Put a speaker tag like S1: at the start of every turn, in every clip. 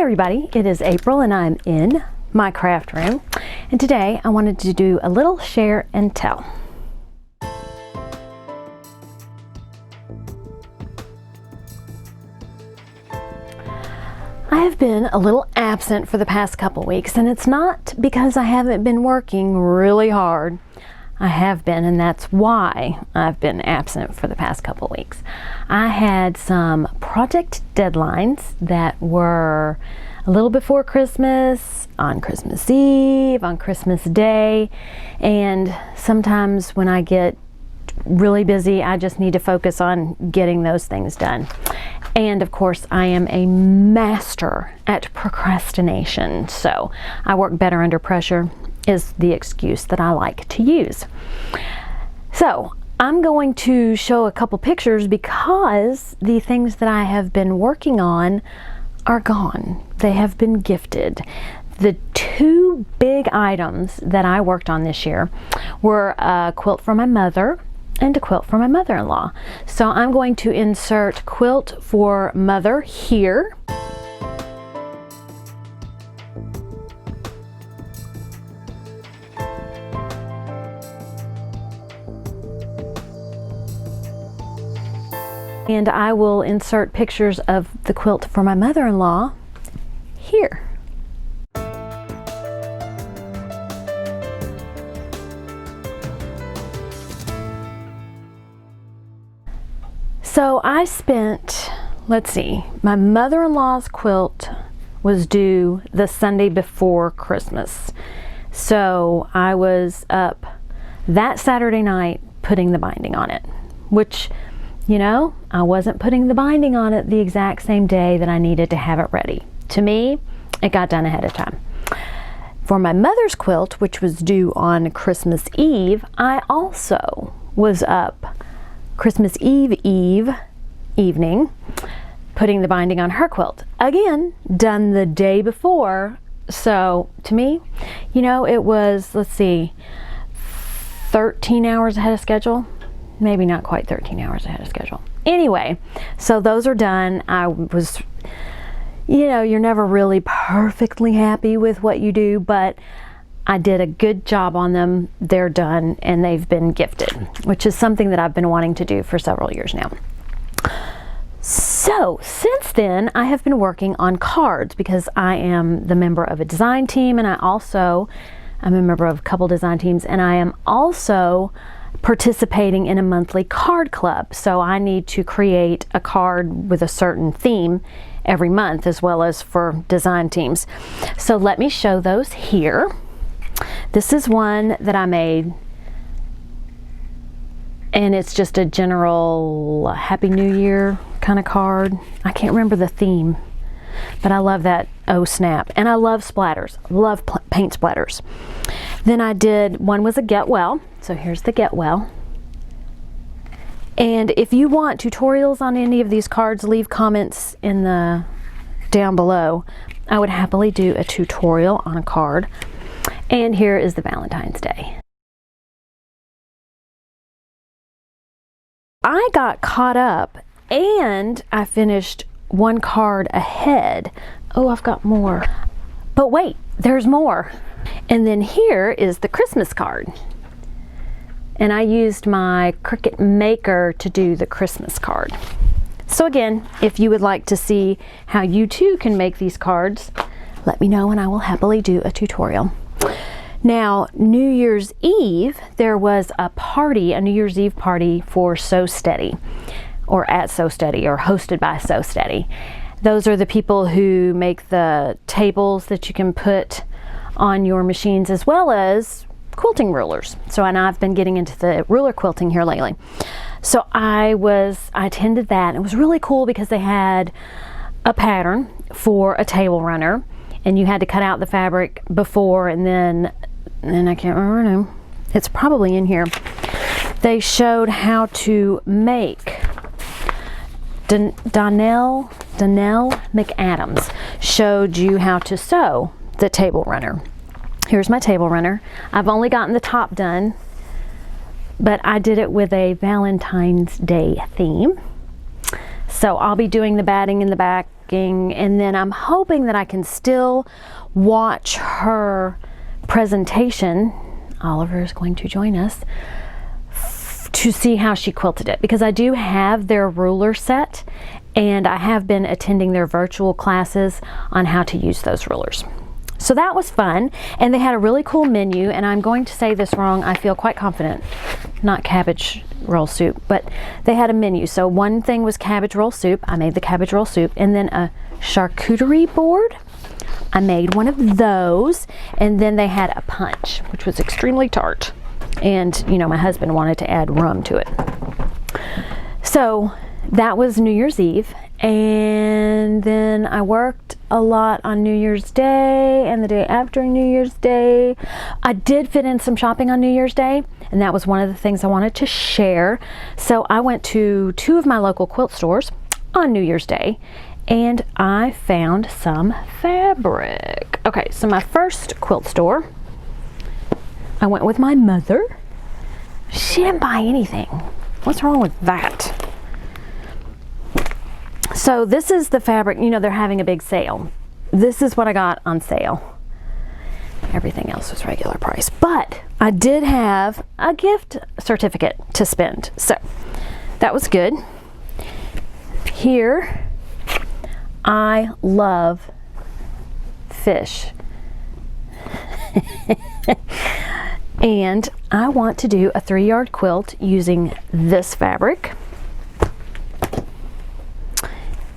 S1: everybody, it is April and I'm in my craft room, and today I wanted to do a little share and tell. I have been a little absent for the past couple weeks, and it's not because I haven't been working really hard. I have been, and that's why I've been absent for the past couple weeks. I had some project deadlines that were a little before Christmas, on Christmas Eve, on Christmas Day, and sometimes when I get really busy, I just need to focus on getting those things done. And of course, I am a master at procrastination, so I work better under pressure is the excuse that I like to use. So I'm going to show a couple pictures because the things that I have been working on are gone. They have been gifted. The two big items that I worked on this year were a quilt for my mother and a quilt for my mother-in-law. So I'm going to insert quilt for mother here. And I will insert pictures of the quilt for my mother-in-law here. So I spent, let's see, my mother-in-law's quilt was due the Sunday before Christmas. So I was up that Saturday night putting the binding on it, which, you know, I wasn't putting the binding on it the exact same day that I needed to have it ready. To me, it got done ahead of time. For my mother's quilt, which was due on Christmas Eve, I also was up Christmas Eve evening putting the binding on her quilt. Again, done the day before. So to me, you know, it was, let's see, 13 hours ahead of schedule. Maybe not quite 13 hours ahead of schedule. Anyway, so those are done. I was, you know, you're never really perfectly happy with what you do, but I did a good job on them. They're done and they've been gifted, which is something that I've been wanting to do for several years now. So since then, I have been working on cards because I am the member of a design team, and I'm a member of a couple design teams, and I am also participating in a monthly card club. So I need to create a card with a certain theme every month, as well as for design teams. So let me show those here. This is one that I made, and it's just a general Happy New Year kind of card. I can't remember the theme, but I love that oh snap, and I love splatters, love paint splatters. Then I did, one was a get well, so here's the get well. And if you want tutorials on any of these cards, leave comments in the down below. I would happily do a tutorial on a card. And here is the Valentine's Day. I got caught up and I finished one card ahead. Oh, I've got more. But wait, there's more. And then here is the Christmas card. And I used my Cricut Maker to do the Christmas card. So again, if you would like to see how you too can make these cards, let me know and I will happily do a tutorial. Now, New Year's Eve, there was a party, a New Year's Eve party for So Steady, or at So Steady, or hosted by So Steady. Those are the people who make the tables that you can put on your machines, as well as quilting rulers. So, and I've been getting into the ruler quilting here lately. So I attended that. It was really cool because they had a pattern for a table runner, and you had to cut out the fabric before, and then I can't remember her name. It's probably in here. They showed how to make, Donnell McAdams showed you how to sew the table runner. Here's my table runner. I've only gotten the top done, but I did it with a Valentine's Day theme. So I'll be doing the batting in the back working, and then I'm hoping that I can still watch her presentation. Oliver is going to join us to see how she quilted it, because I do have their ruler set and I have been attending their virtual classes on how to use those rulers. So that was fun, and they had a really cool menu, and I'm going to say this wrong, I feel quite confident, not cabbage roll soup, but they had a menu. So one thing was cabbage roll soup, I made the cabbage roll soup, and then a charcuterie board, I made one of those, and then they had a punch, which was extremely tart. And you know, my husband wanted to add rum to it. So that was New Year's Eve, and then I worked a lot on New Year's Day and the day after New Year's Day. I did fit in some shopping on New Year's Day, and that was one of the things I wanted to share. So I went to 2 of my local quilt stores on New Year's Day, and I found some fabric. Okay, so my first quilt store, I went with my mother. She didn't buy anything. What's wrong with that? So this is the fabric, you know, they're having a big sale. This is what I got on sale. Everything else was regular price, but I did have a gift certificate to spend. So that was good. Here, I love fish. And I want to do a 3-yard quilt using this fabric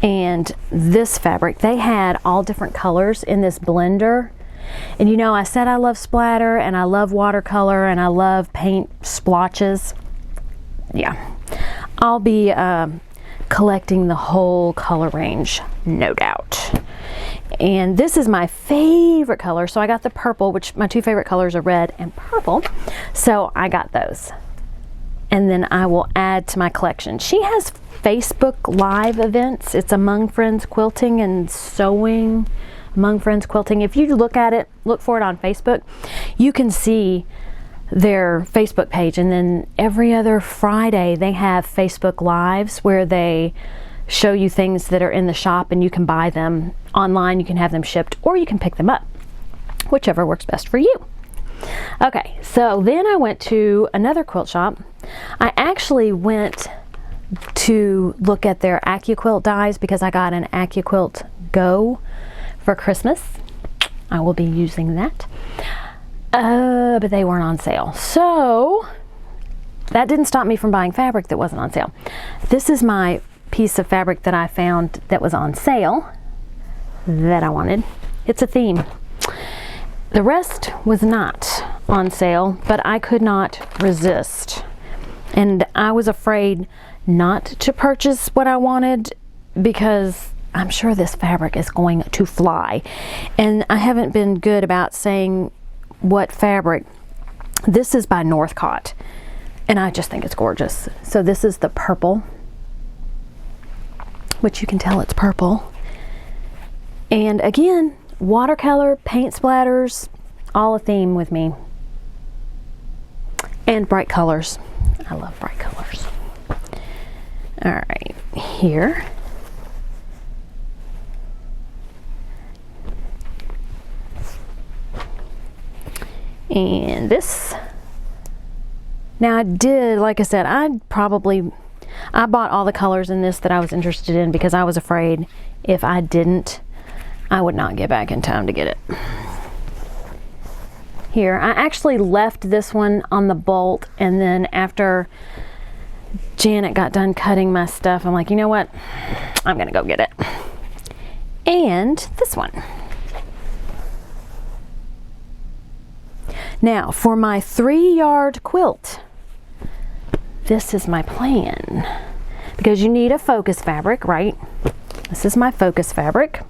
S1: and this fabric. They had all different colors in this blender. And you know, I said I love splatter and I love watercolor and I love paint splotches. Yeah, I'll be collecting the whole color range, no doubt. And this is my favorite color, so I got the purple, which my 2 favorite colors are red and purple, so I got those. And then I will add to my collection. She has Facebook Live events. It's Among Friends Quilting and Sewing, Among Friends Quilting. If you look at it, look for it on Facebook, you can see their Facebook page. And then every other Friday they have Facebook Lives where they show you things that are in the shop, and you can buy them online, you can have them shipped, or you can pick them up, whichever works best for you. Okay, so then I went to another quilt shop. I actually went to look at their AccuQuilt dies because I got an AccuQuilt Go for Christmas. I will be using that, but they weren't on sale, so that didn't stop me from buying fabric that wasn't on sale. This is my piece of fabric that I found that was on sale that I wanted. It's a theme. The rest was not on sale, but I could not resist. And I was afraid not to purchase what I wanted because I'm sure this fabric is going to fly. And I haven't been good about saying what fabric. This is by Northcott, and I just think it's gorgeous. So this is the purple, which you can tell it's purple. And again, watercolor, paint splatters, all a theme with me. And bright colors. I love bright colors. All right, here. And this. Now I did, like I said, I bought all the colors in this that I was interested in because I was afraid if I didn't, I would not get back in time to get it. Here, I actually left this one on the bolt, and then after Janet got done cutting my stuff, I'm like, you know what? I'm gonna go get it. And this one. Now, for my 3-yard quilt, this is my plan. Because you need a focus fabric, right? This is my focus fabric.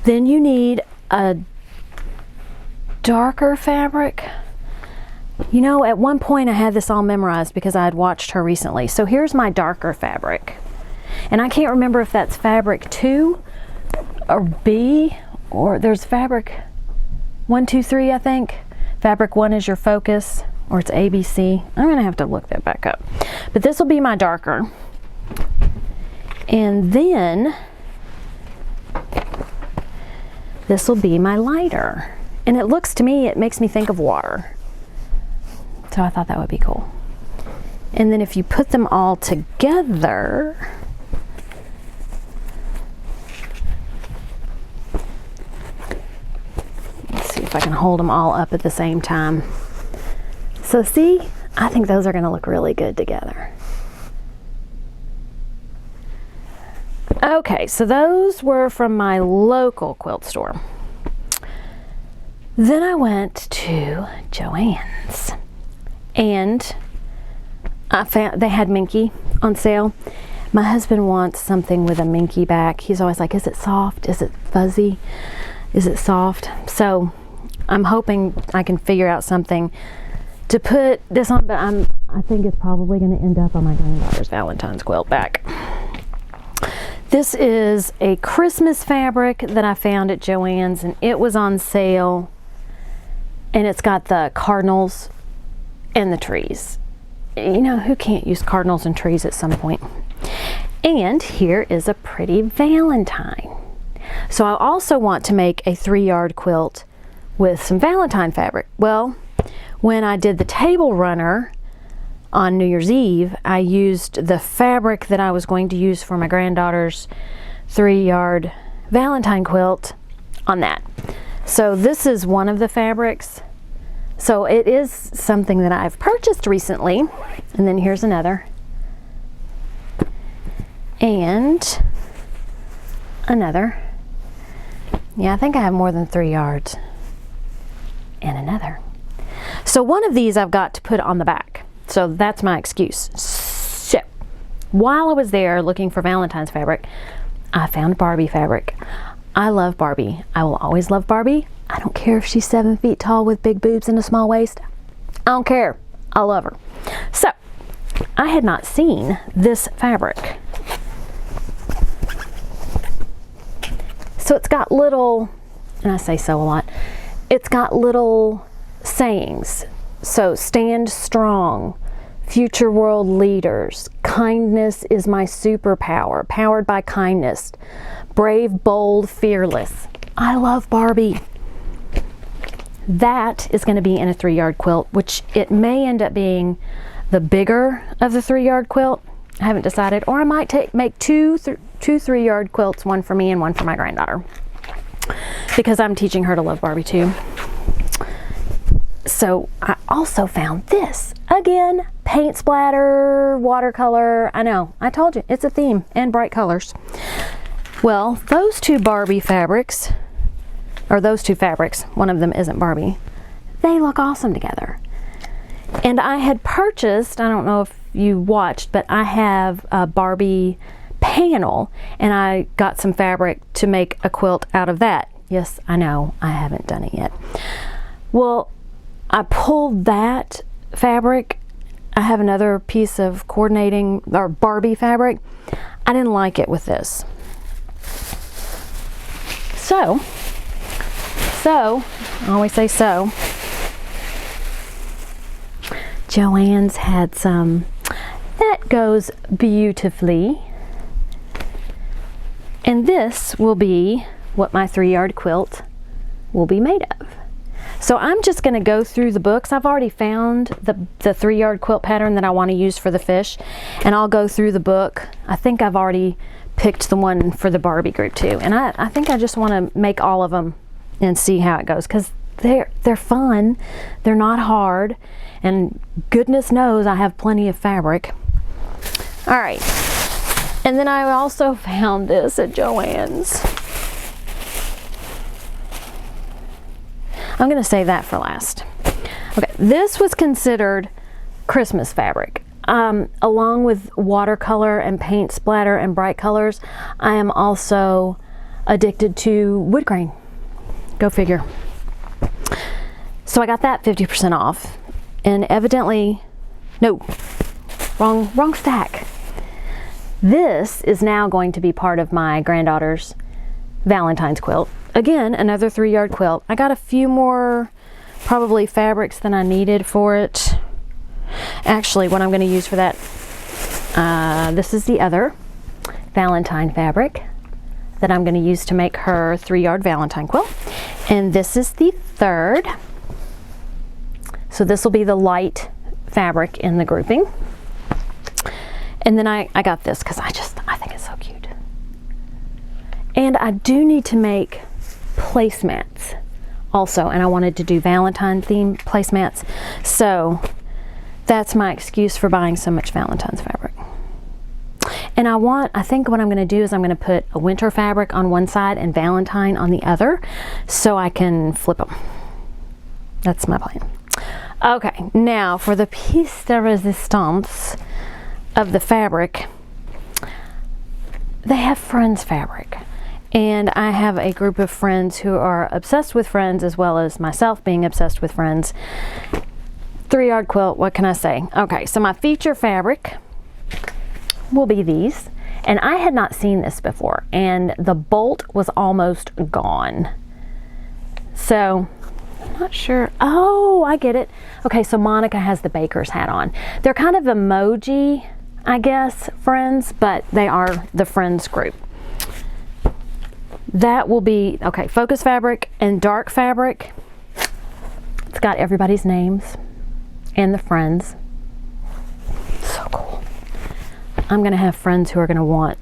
S1: Then you need a darker fabric. You know, at one point I had this all memorized because I had watched her recently. So here's my darker fabric. And I can't remember if that's fabric 2 or B, or there's fabric 1, 2, 3, I think. Fabric 1 is your focus, or it's ABC. I'm gonna have to look that back up. But this will be my darker. And then this will be my lighter. And it looks to me, it makes me think of water. So I thought that would be cool. And then if you put them all together, let's see if I can hold them all up at the same time. So see, I think those are going to look really good together. Okay, so those were from my local quilt store. Then I went to Joann's, and I found they had Minky on sale. My husband wants something with a Minky back. He's always like, is it soft? Is it fuzzy? Is it soft? So I'm hoping I can figure out something to put this on, but I think it's probably going to end up on my granddaughter's Valentine's quilt back. This is a Christmas fabric that I found at Joann's, and it was on sale, and it's got the cardinals and the trees. You know, who can't use cardinals and trees at some point? And here is a pretty Valentine. So I also want to make a 3-yard quilt with some Valentine fabric. Well, when I did the table runner on New Year's Eve, I used the fabric that I was going to use for my granddaughter's 3-yard Valentine quilt on that. So this is one of the fabrics. So it is something that I've purchased recently. And then here's another. And another. Yeah, I think I have more than 3 yards. And another. So one of these I've got to put on the back. So that's my excuse. So while I was there looking for Valentine's fabric, I found Barbie fabric. I love Barbie. I will always love Barbie. I don't care if she's 7 feet tall with big boobs and a small waist. I don't care. I love her. So I had not seen this fabric. So it's got little, and I say so a lot, it's got little sayings. So stand strong, future world leaders, kindness is my superpower, powered by kindness, brave, bold, fearless. I love Barbie. That is going to be in a 3-yard quilt, which it may end up being the bigger of the 3-yard quilt. I haven't decided, or I might make two 3-yard quilts, one for me and one for my granddaughter, because I'm teaching her to love Barbie too. So I also found this. Again, paint splatter, watercolor. I know, I told you, it's a theme and bright colors. Well, those two Barbie fabrics, or those two fabrics, one of them isn't Barbie, they look awesome together. And I had purchased, I don't know if you watched, but I have a Barbie panel, and I got some fabric to make a quilt out of that. Yes, I know, I haven't done it yet. Well, I pulled that fabric. I have another piece of coordinating or Barbie fabric. I didn't like it with this. So, I always say so. Joann's had some that goes beautifully. And this will be what my 3-yard quilt will be made of. So I'm just going to go through the books. I've already found the 3-yard quilt pattern that I want to use for the fish, and I'll go through the book. I think I've already picked the one for the Barbie group too, and I think I just want to make all of them and see how it goes, because they're fun, they're not hard, and goodness knows I have plenty of fabric. All right, and then I also found this at Joann's. I'm going to save that for last. Okay, this was considered Christmas fabric. Along with watercolor and paint splatter and bright colors, I am also addicted to wood grain. Go figure. So I got that 50% off. And evidently, no, wrong stack. This is now going to be part of my granddaughter's Valentine's quilt. Again, another 3-yard quilt. I got a few more probably fabrics than I needed for it. Actually, what I'm going to use for that, this is the other Valentine fabric. that I'm going to use to make her 3-yard Valentine quilt. And this is the third. So this will be the light fabric in the grouping. And then I got this because I think it's so cute. And I do need to make placemats also, and I wanted to do Valentine themed placemats. So that's my excuse for buying so much Valentine's fabric. And I think what I'm going to do is I'm going to put a winter fabric on one side and Valentine on the other so I can flip them. That's my plan. Okay, now for the piece de resistance of the fabric, they have Friends fabric. And I have a group of friends who are obsessed with Friends, as well as myself being obsessed with Friends. 3-yard quilt, what can I say? Okay, so my feature fabric will be these. And I had not seen this before, and the bolt was almost gone. So, I'm not sure. Oh, I get it. Okay, so Monica has the baker's hat on. They're kind of emoji, I guess, Friends, but they are the Friends group. That will be, okay, focus fabric and dark fabric. It's got everybody's names and the friends. So cool. I'm gonna have friends who are gonna want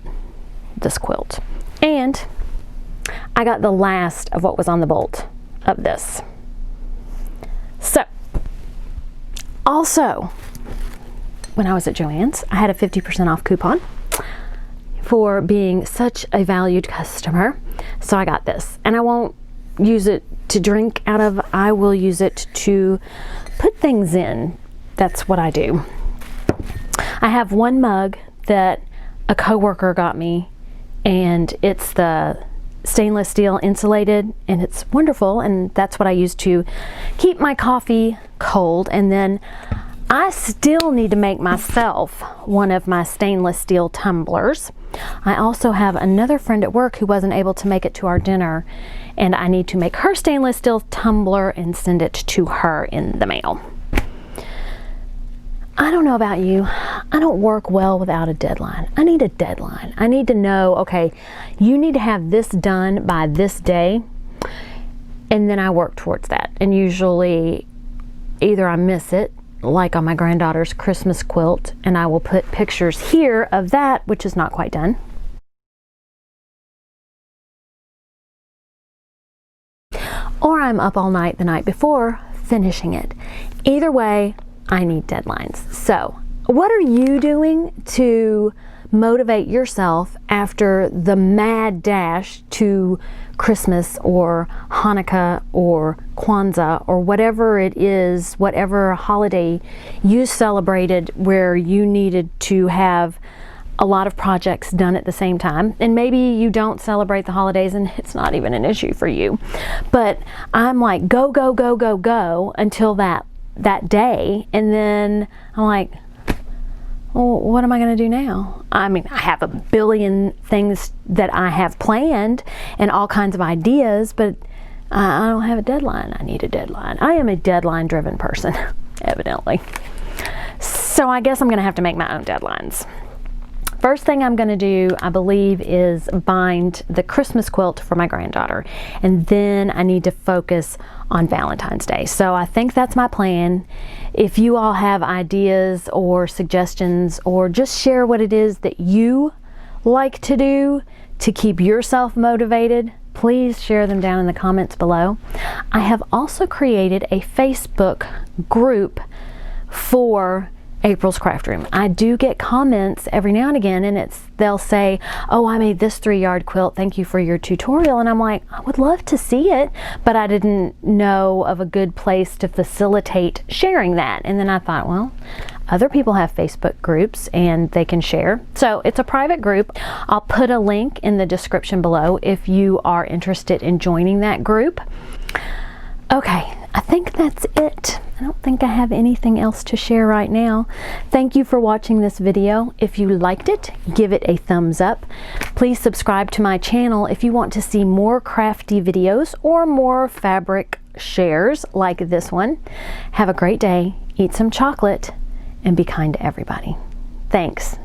S1: this quilt. And I got the last of what was on the bolt of this. So, also, when I was at Joann's, I had a 50% off coupon for being such a valued customer. So I got this, and I won't use it to drink out of. I will use it to put things in. That's what I do. I have one mug that a coworker got me, and it's the stainless steel insulated, and it's wonderful, and that's what I use to keep my coffee cold. And then I still need to make myself one of my stainless steel tumblers. I also have another friend at work who wasn't able to make it to our dinner, and I need to make her stainless steel tumbler and send it to her in the mail. I don't know about you. I don't work well without a deadline. I need a deadline. I need to know, okay, you need to have this done by this day, and then I work towards that. And usually either I miss it, like on my granddaughter's Christmas quilt, and I will put pictures here of that, which is not quite done. Or I'm up all night the night before finishing it. Either way, I need deadlines. So, what are you doing to motivate yourself after the mad dash to Christmas or Hanukkah or Kwanzaa or whatever it is, whatever holiday you celebrated where you needed to have a lot of projects done at the same time? And maybe you don't celebrate the holidays and it's not even an issue for you. But I'm like, go, go, go, go, go until that day. And then I'm like, well, what am I going to do now? I mean, I have a billion things that I have planned and all kinds of ideas, but I don't have a deadline. I need a deadline. I am a deadline-driven person, evidently. So I guess I'm going to have to make my own deadlines. First thing I'm going to do, I believe, is bind the Christmas quilt for my granddaughter. And then I need to focus on Valentine's Day. So I think that's my plan. If you all have ideas or suggestions, or just share what it is that you like to do to keep yourself motivated, please share them down in the comments below. I have also created a Facebook group for April's Craft Room. I do get comments every now and again, and they'll say, oh, I made this 3-yard quilt, thank you for your tutorial. And I'm like, I would love to see it, but I didn't know of a good place to facilitate sharing that. And then I thought, well, other people have Facebook groups and they can share. So it's a private group. I'll put a link in the description below if you are interested in joining that group. Okay, I think that's it. I don't think I have anything else to share right now. Thank you for watching this video. If you liked it, give it a thumbs up. Please subscribe to my channel if you want to see more crafty videos or more fabric shares like this one. Have a great day, eat some chocolate, and be kind to everybody. Thanks.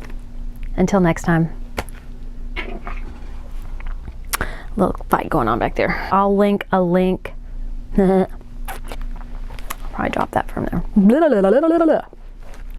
S1: Until next time. Little fight going on back there. I'll link a link. I'll probably drop that from there.